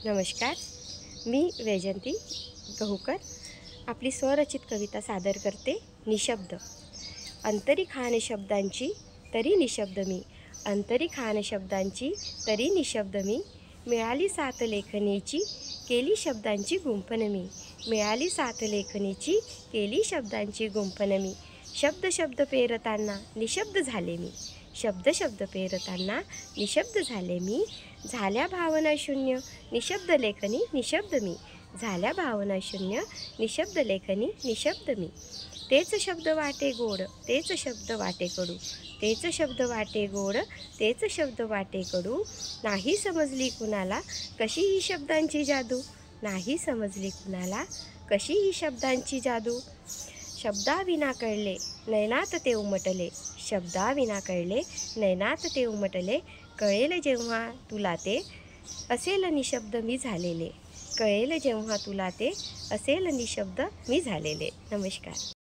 नमस्कार. मी वैजंती गहूकर आपली स्वरचित कविता सादर करते. निशब्द. अंतरी खान शब्दांची तरी निशब्द मी, अंतरी खान शब्दांची तरी निशब्द मी. मिळाली साथ लेखनीची केली शब्दांची गुंफन मी, मिळाली साथ लेखनीची केली शब्दांची गुंफन मी. शब्द शब्द पेरताना निशब्द झाले मी, शब्द शब्द पेरताना निशब्द झाले मी. झाल्या भावना शून्य निशब्द लेखनी निशब्द मी, झाल्या भावना शून्य निशब्द लेखनी निशब्द मी. तेच शब्द वाटे गोड तेच शब्द वाटे कडू, तेच शब्द वाटे गोड तेच शब्द वाटे कडू. नाही समजली कुणाला कशी ही शब्दांची जादू, नाही समजली कुणाला कशी ही शब्दांची जादू. शब्दाविना कळले नयनात ते उमटले, शब्दाविना कळले नयनात ते उमटले. कळेल जेव्हा तुला ते असेल निशब्द मी झालेले, कळेल जेव्हा तुला ते असेल निशब्द मी झालेले. नमस्कार.